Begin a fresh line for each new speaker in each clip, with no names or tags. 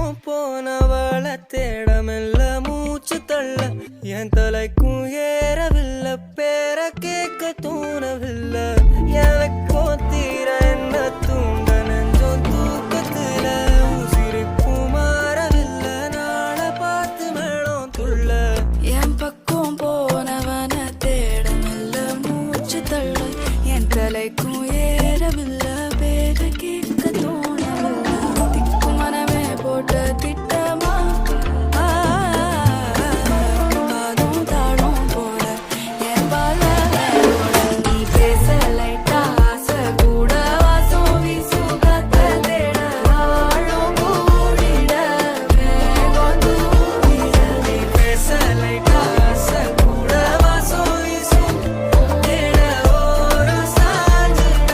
பக்கம் போனவள தேடமெல்ல மூச்சு தள்ள என் தலைக்கும் ஏறவில்லை பேர கேட்க தோணவில்லை எனக்கும் தீர என்ன தூண்ட நெஞ்சம் தூக்கத்துல உசிரிப்பும் மாறவில்லை நாள பார்த்து மேளம் துள்ள
என் பக்கம் போனவன தேடமெல்ல மூச்சு தள்ள என் தலைக்கும் ஏறவில்லை பேர கேட்க தோணவில்லை திக்கு மனமே போட்ட திட்டமா பாதும் தாழும் போல என் பால நீ பேச லைட்டா ஆசை கூட வாசம் வீசும் காத்த தேட ஆழம் கூடிட வேகம் தூவிட
நீ பேச லைட்டா ஆசை கூட வாசம் வீசும் தேட ஓரம் சாஞ்சிட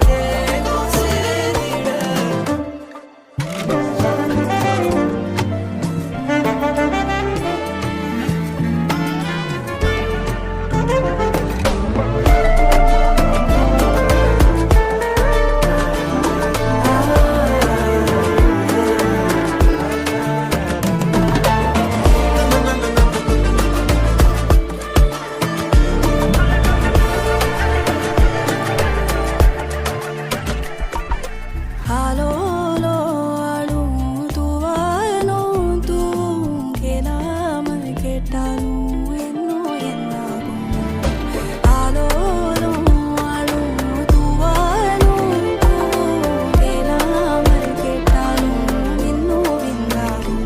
தேகம் சேர்ந்திட
ஆலோலோ ஆளும் தூவாயனும் தூவும் கேளாமல் கேட்டாலும் இன்னும் என்னாகும் ஆலோலோ ஆளும் தூவாயனும் தூவும் கேளாமல் கேட்டாலும் இன்னும் என்னாகும்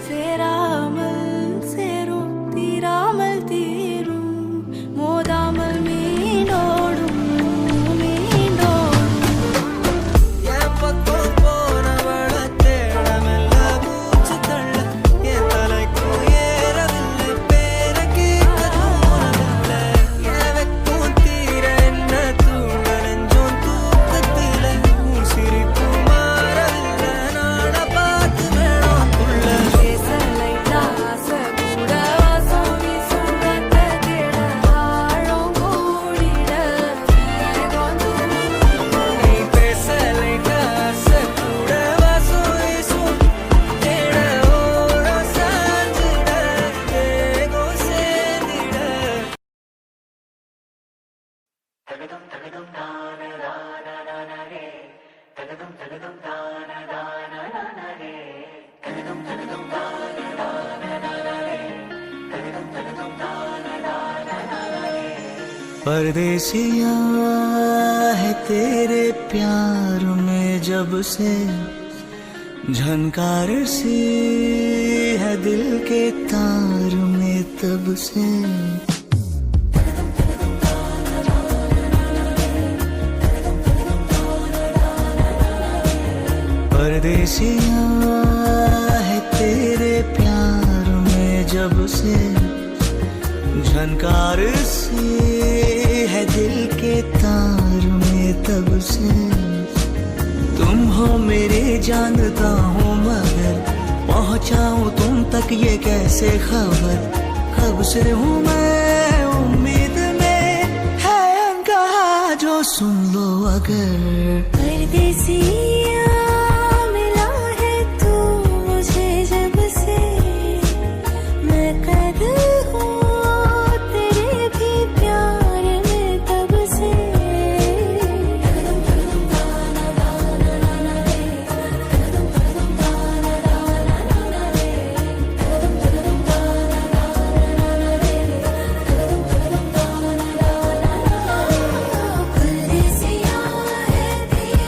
சேராமல் சேரும் தீராமல் தீரும் மோதாமல் மீண்டோடும் மீண்டோடும்
என் பக்கம் போனவள தேடமெல்ல மூச்சு தள்ள என் தலைக்கும் ஏறவில்லை பேர கேட்க தோணவில்லை எனக்கும் தீர என்ன தூண்ட நெஞ்சம் தூக்கத்தில சிரிப்பும் மாறவில்லை நாட பார்த்து மேளம் துள்ள
பேச லைட்டா ஆசை கூட வாசம் வீசும் காத்த தேட ஆழம் கூடிட வேகம் தூவிட
நீ பேச லைட்டா ஆசை கூட வாசம் வீசும் தேட ஓரம் சாஞ்சிட தேகம் சேர்ந்திட परदेसिया है तेरे प्यार में जब से झनकार सी है दिल के तार में तब से परदेसिया है तेरे प्यार में जब से झनकार सी है दिल के तार में तब से तुम हो मेरे जानता हूँ मगर पहुँचाऊँ तुम तक ये कैसे खबर कब से हूँ मैं उम्मीद में है अनकहा जो सुन लो अगर
परदेसिया मिला है तू मुझे जब से मैं कैद हूँ तेरे भी प्यार में तब से परदेसिया है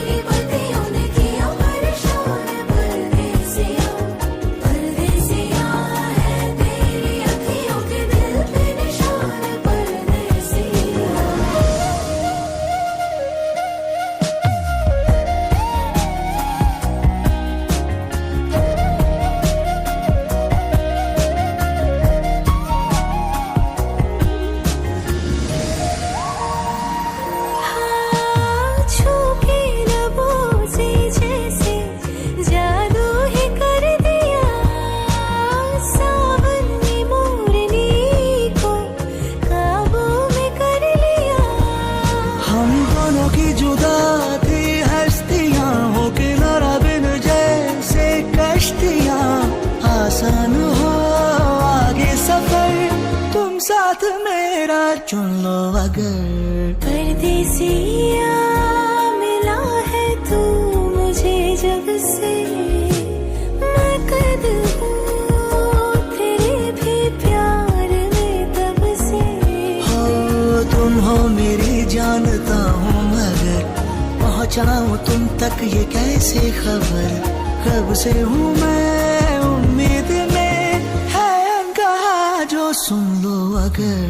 मेरा चुन लो अगर।
परदेसिया मिला है तू मुझे जब से, मैं कैद हूँ तेरे भी प्यार में तब से।
हो तुम हो मेरी जानता हूँ मगर पहुँचाऊँ तुम तक ये कैसे खबर। कब से हूँ मैं उम्मीद में, है अनकहा जो सुन लो अगर।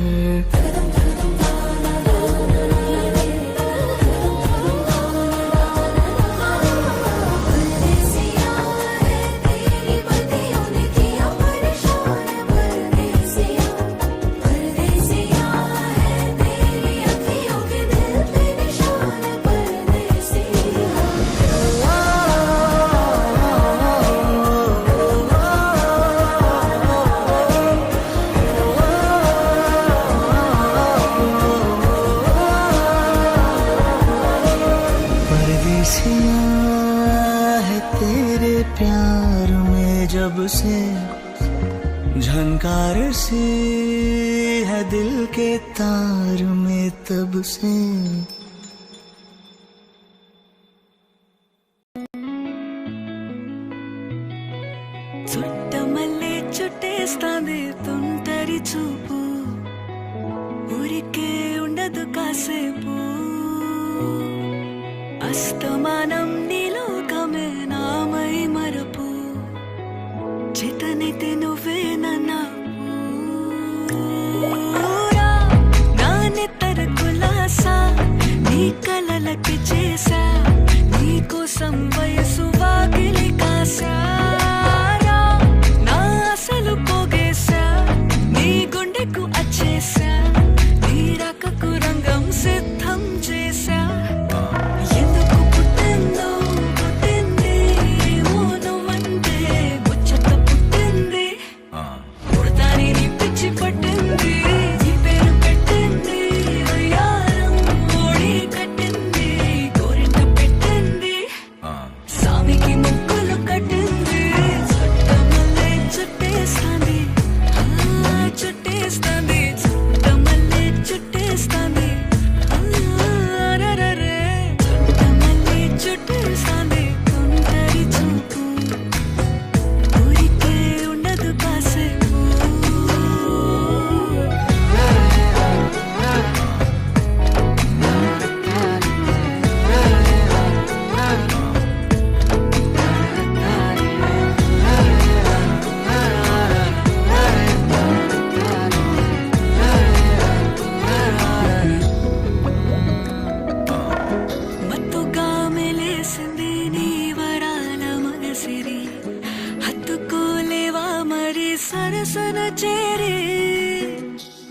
है तेरे प्यार में जब से, झनकार सी है दिल के तार में तब से।
చుట్టమల్లే చుట్టేస్తాంది తుంటరి చూపు, ఊరికే ఉండదు కాసేపు. అస్తమానం నీలోకమే నామై మరపు, చేతనైతే నువ్వే నన్నూరా. నా నెత్తర కులాసా నీ కలలకి చేసా, నీ కోసం వయసు వాకిలి కాసా. నా అసలు పోగేసా, నీ గుండెకు అచ్చేసా, నీ రాకకు రంగం సిద్ధం చేసా. ఎందుకు పుట్టిందో పుట్టింది, మౌనమంటే ముచ్చట పుట్టింది. పుడతాని నీ పిచ్చి పట్టింది, ఈ పేరు పెట్టింది. వయ్యారం ఓడి కట్టింది, గోరింట పెట్టింది. సామికి ముక్కులు కట్టింది, చుట్టమల్లే చుట్టేస్తాంది, చుట్టేస్తాంది. చుట్టమల్లే చుట్టేస్తాంది, రరరే. చుట్టమల్లే చుట్టేస్తాంది తుంటరి చూపు, ఊరికే ఉండదు కాసేపు. మత్తుగా మెలేసింది నీ వరాల మగసిరి, హత్తుకోలేవా మరి సరసన చేరి.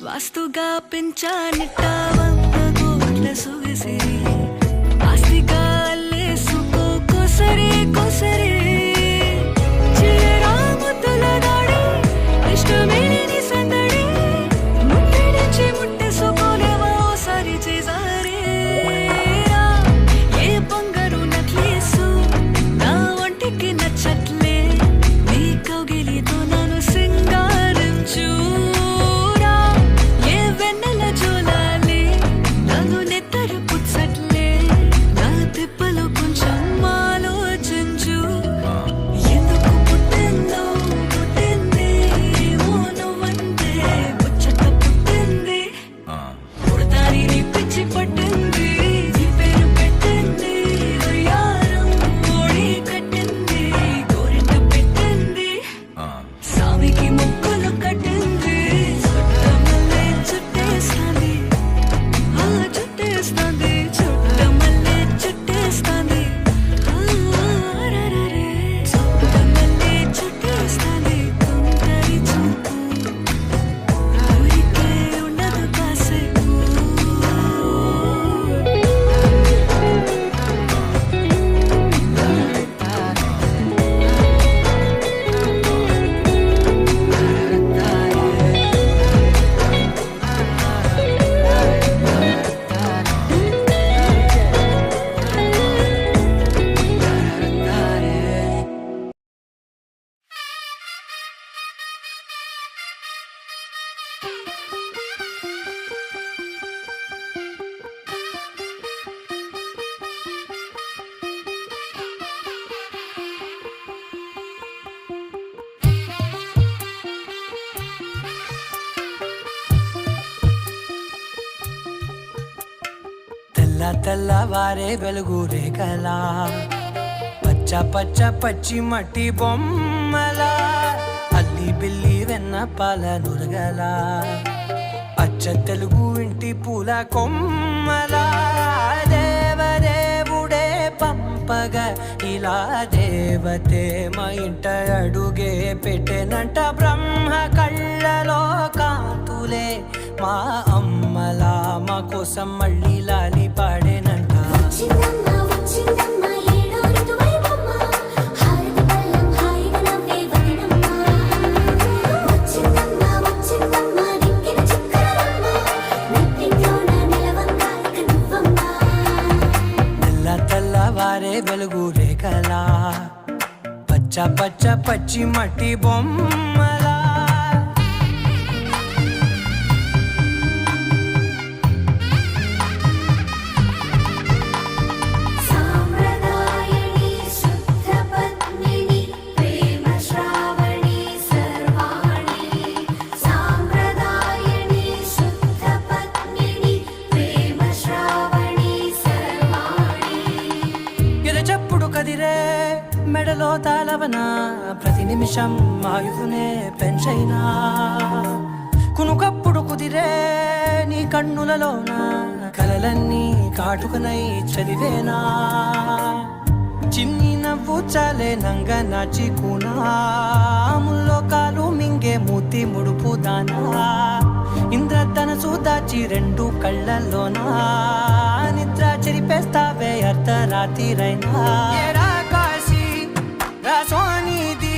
వాస్తుగా పెంచానిట్ట 100 కోట్ల సొగసిరి, ఆస్తిగా అల్లేసుకో కొసరి కొసరి. చిరరాముతుల దాడి ఇష్టమేని సందడి, ముట్టడించి ముట్టేసుకోలేవా ఓసారి చేసారి. ఏ బంగారు నక్లేసు నా ఒంటికి నచ్చట్లే, నీ కౌగిలితో నన్ను సింగారించురా. ఏ వెన్నెల జోలాలి నన్ను నెత్తరు పుచ్చ
తెల్లవారే వెలుగు రేఖలా పచ్చ పచ్చ పచ్చి మట్టి బొమ్మలా అల్లి బిల్లి వెన్న పాల నురగలా అచ్చ తెలుగు ఇంటి పూల కొమ్మలా దేవదేవుడే పంపగా ఇలా దేవతే మా ఇంట అడుగే పెట్టెనంట బ్రహ్మ కళ్ళలో కాంతులే మా అమ్మలా మా కోసం మళ్ళీ లాలి పాడేనంట తెల్లవారే వెలుగు రేఖలా పచ్చ పచ్చ పచ్చి మట్టి బొమ్మలా మెడలో తాళవన ప్రతి నిమిషం ఆయుధునే పెంచైనా కునుకప్పుడు కుదిరే నీ కన్నులలోన కలలన్నీ కాటుకనై చదివేనా చిన్ని నవ్వు చాలే నంగ నాచి కూనాముల్లో కాలు మింగే మూతి ముడుపు దానా ఇంద్రధనసు దాచి రెండు కళ్ళల్లోనా నిద్ర చెరిపేస్తావే అర్ధరాత్రిరైనా సోనిది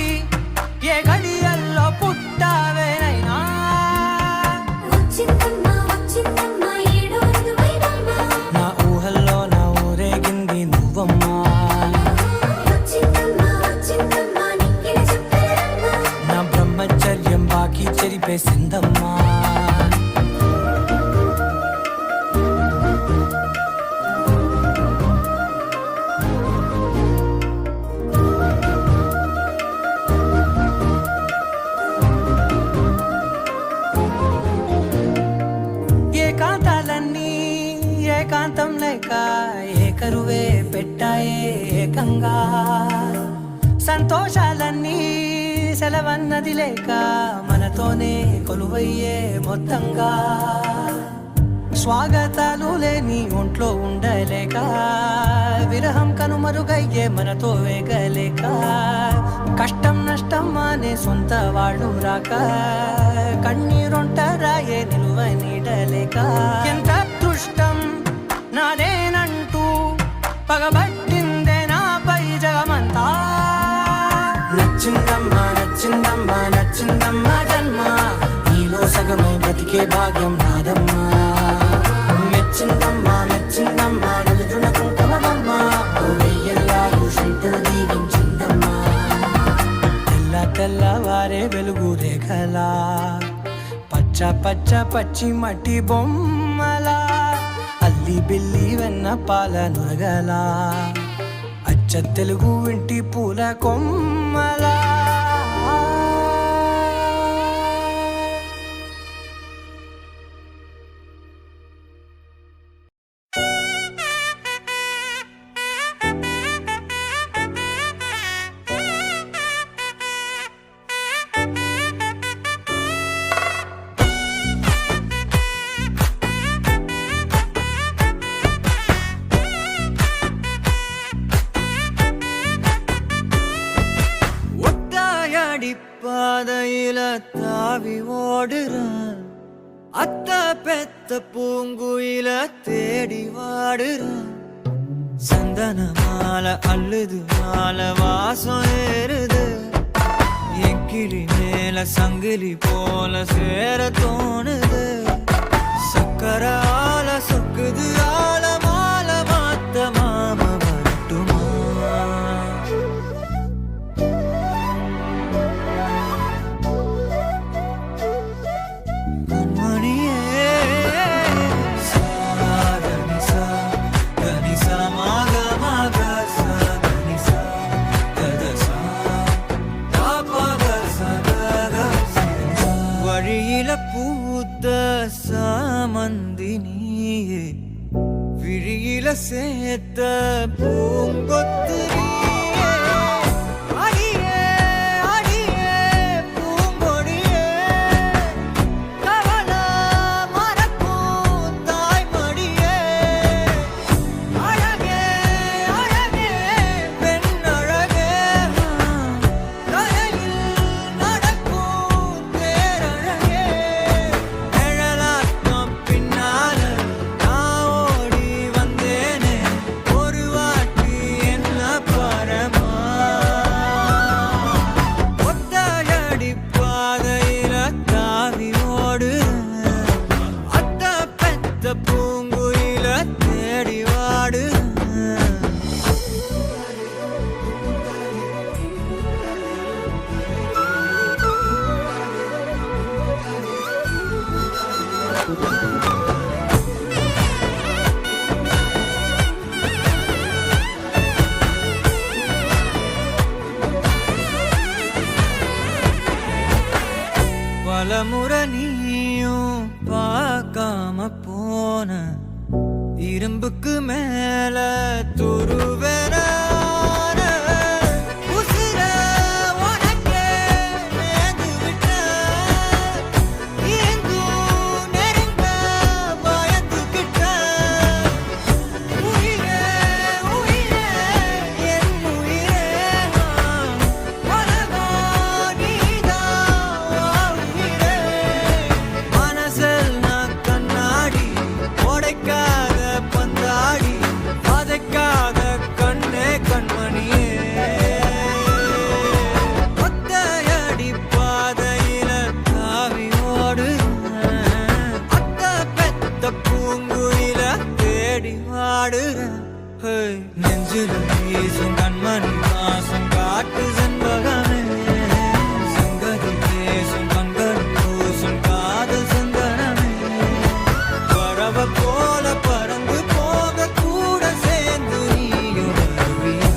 ఏ గడియల్లో పుట్టావేనైనా నా ఊహల్లో నా ఊరేగింది నువ్వమ్మా నా బ్రహ్మచర్యం బాకీ చెరిపేసిందమ్మా ఏకాంతం లేక ఏకరువే పెట్టాయే ఏకంగా సంతోషాలన్నీ సెలవన్నది లేక మనతోనే కొలువయ్యే మొత్తంగా స్వాగతాలు లేని ఒంట్లో ఉండలేక విరహం కనుమరుగయ్యే మనతో వేగలేక కష్టం నష్టం అనే సొంత వాడు రాక కన్నీరొంటరాయే నిలువ నీడలేక ఎంత అదృష్టం నాదేనంటూ పగబట్టిందే నాపై జగమంతా నచ్చిందమ్మా నచ్చిందమ్మా నచ్చిందమ్మా జన్మ నీలో సగమై బ్రతికే భాగ్యం నాదమ్మా మెచ్చిందమ్మా మెచ్చిందమ్మా నలుదునకుంటమమ్మా వెయ్యల్లాలు శంకరు దీవించిందమ్మా తెల్లవారే వెలుగు రేఖలా పచ్చ పచ్చ పచ్చి మట్టి బొమ్మలా అల్లి బిల్లి వెన్న పాల నురగలా అచ్చ తెలుగు ఇంటి పూల కొమ్మలా பாதையில தாவி ஓடுறான் அத்த பெத்த பூங்குயில தேடி வாடுறான் சந்தன மாலை அள்ளுது மாலை வாசம் ஏறுது என் கிளி மேல சங்கிலி போல சேர தோணுது சக்கர ஆல சொக்குது ஆல மால மாத்த மாம வரட்டுமா பூத்த சாமந்தினியே சேர்த்த பூங்கொத்து நீயே. அடியே அடியே பூங்கொடியே, கவலை மறக்கும் தாய்மடியே. அழகே அழகே பெண் அழகே, கரையில் நடக்கும் தேரழகே. நிழலாட்டம் பின்னால நான் ஓடி வந்தேனே, ஒரு வாட்டி என்ன பரமா. ஒத்தையடி பாதையில தாவி ஓடுறேன், அத்த பெத்த பூங்குயில தேடி வாடுறேன். பலமுறை நீயும் பார்க்காம போன இரும்புக்கு மேல துருவேன உசிர உனக்கே நேர்ந்து விட்ட, எங்கும் நெருங்க பயந்துகிட்ட. உயிரே உயிரே என் உயிரே, உலகா நீதான் உயிரே. மனசில் நான் கண்ணாடி, உடைக்காத பந்தாடி, வதைக்காத கண்ணே கண்மணியே. ஒத்தையடி பாதையில தாவி ஓடுறேன், அத்த பெத்த பூங்குயில தேடி வாடுறேன். ஹேய், நெஞ்சில வீசும் கண்மணி வாசம் காட்டு செண்பகமே, சங்கதி பேசும் கண்கள் பூசும் காதல் சந்தனமே. பறவை போல பறந்து போக கூட சேர்ந்து நீயும் வருவியா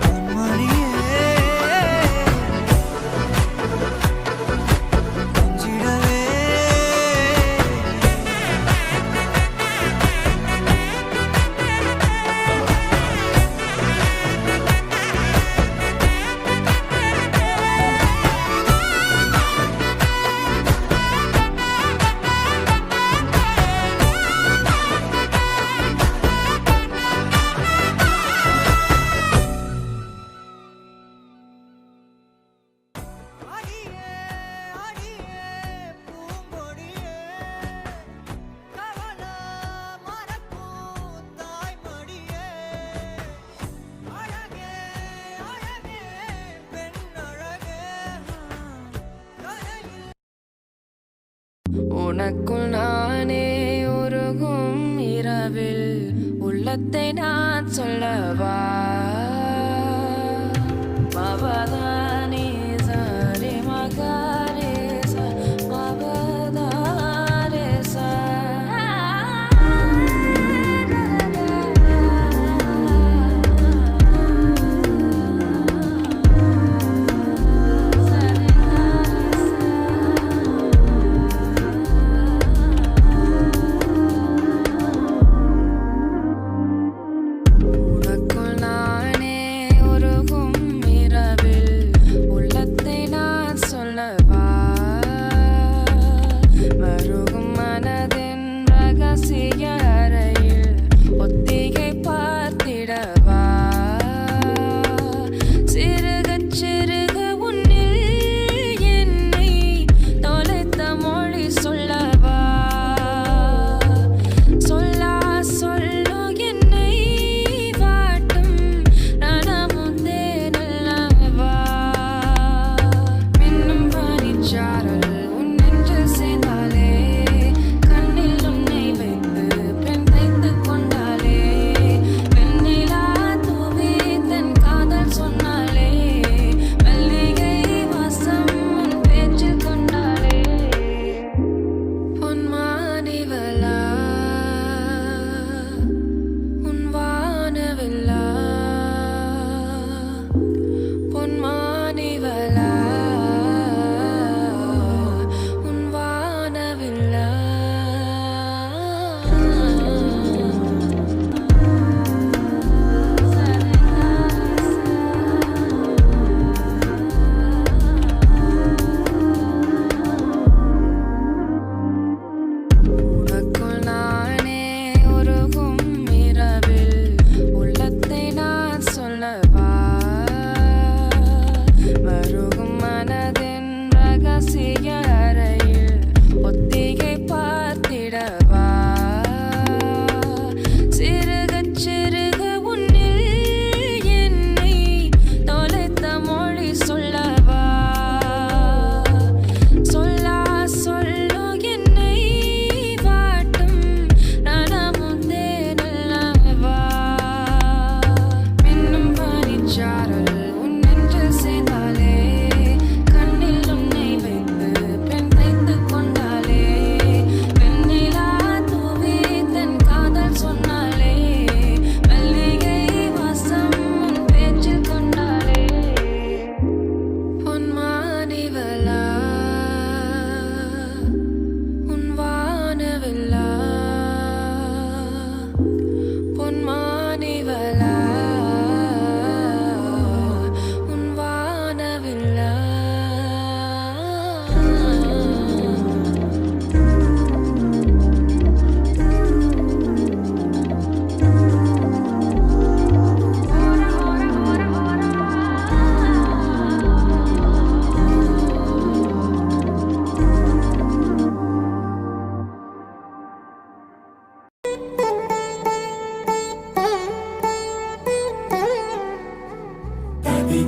கண்மணியே. கொஞ்சிடவே அடியே அடியே பூங்கொடியே, கவலை மறக்கும் தாய்மடியே. அழகே அழகே பெண் அழகே, கரையில்
உனக்குள் நானே உருகும் இரவில் உள்ளத்தை நான் சொல்லவா. மவதானி சாரி மகாரே சா, மவதாரே சா. உனக்குள்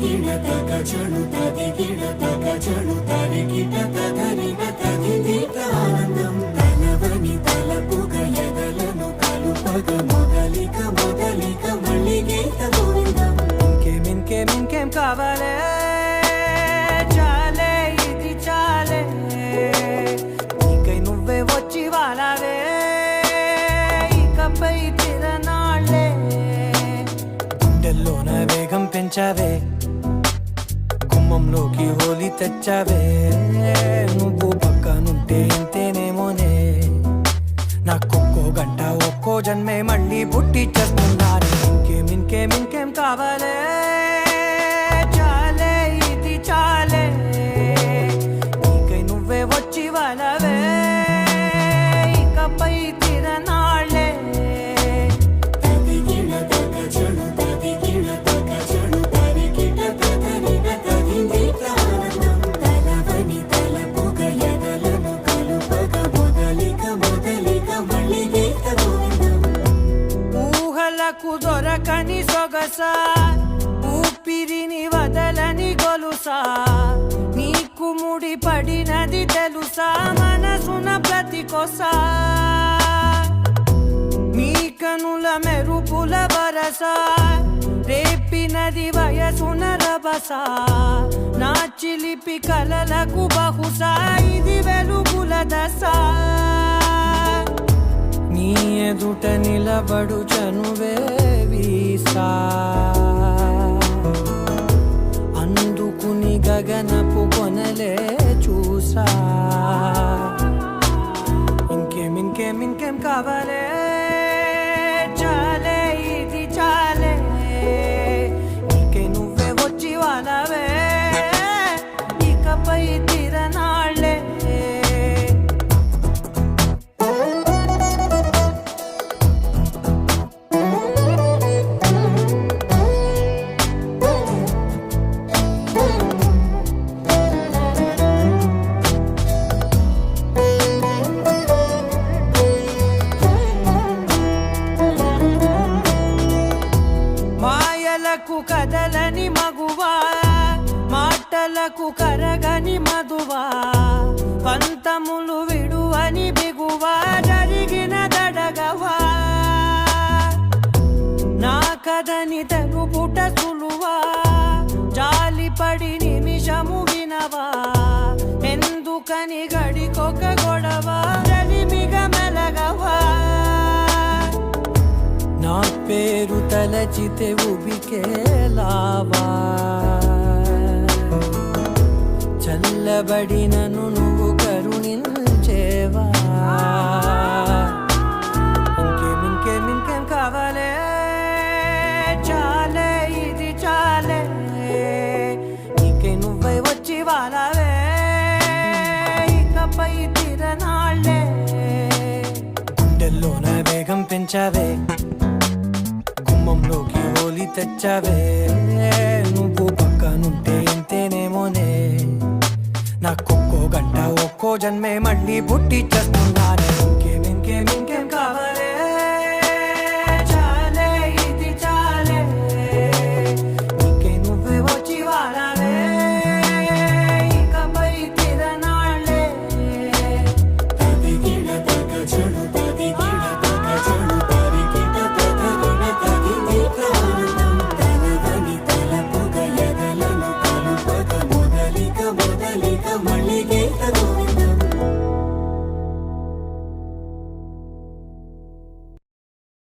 తదిగిడ తగ చణు తదిగిడ తగ చణు తరిగిట తదరిన తదిదీత ఆనందం తలవని తలపుగ ఎదలను కలుపగ మొదలిక మొదలిక మళ్ళీ గీత గోవిందం ఇంకేం కావాలే చాలే ఇది చాలే నీకై నువ్వే వచ్చి వాలావే ఇకపై తిరనాళ్ళే గుండెల్లోన వేగం పెంచావే గుమ్మంలోకి హోలీ తెచ్చావే నువ్వు పక్కనుంటే ఇంతేనేమోనే నాకొక్కో గంట ఒక్కో జన్మే మళ్ళీ పుట్టి చేస్తున్నాను ఇంకేం కావాలే చాలే ఇది చాలే నీకై నువ్వే వచ్చి వాళ్ళవే ఇకపై తిరనాళ్ళే తదిగిడ తగ చణు తదిగిడ తగ చణు తరిగిట తదరిన తదిదీత ఆనందం తలవని తలపుగ ఎదలను కలుపగ మొదలిక మొదలిక మళ్ళీ గీత గోవిందం ఊహలకు దొరకని సొగసా ఊపిరిని వదలని గొలుసా నీకు ముడి పడినది తెలుసా మనసున ప్రతి కొసా నీ కనుల మెరుపుల వరసా రేపినది వయసున రభసా నా చిలిపి కలలకు బహుశా ఇది వెలుగుల దశ నీ ఎదుట నిలబడు చనువే వీసా అందుకుని గగనపు కొనలే చూసా ఇంకేం కావాలే చాలే ఇది చాలే నీకే నువ్వే వచ్చి వాలవే ఇకపై తిరనాళ్ళే మాయలకు కదలని మగువా మాటలకు కరగని మధువా పంతములు విడువని బిగువా జరిగిన దడగవా నా కథని తెలుపుట సులువా జాలిపడి నిమిషము వినవా ఎందుకని గడికొక గొడవ రలిమిగ మెలగవా నా పేరు తలచితే ఉబికేలావా చల్లబడినను నువ్వు కరుణించేవా ఇంకేం కావాలే చాలే ఇది చాలే నీకే నువ్వై వచ్చి వాలవే ఇకపై తిరనాళ్ళే గుండెల్లోన వేగం పెంచావే గుమ్మంలోకి హోలీ తెచ్చావే నువ్వు పక్కనుంటే ఇంతేనేమోనే నాకొక్కో గంట ఒక్కో జన్మే మళ్ళీ పుట్టి చేస్తున్నాను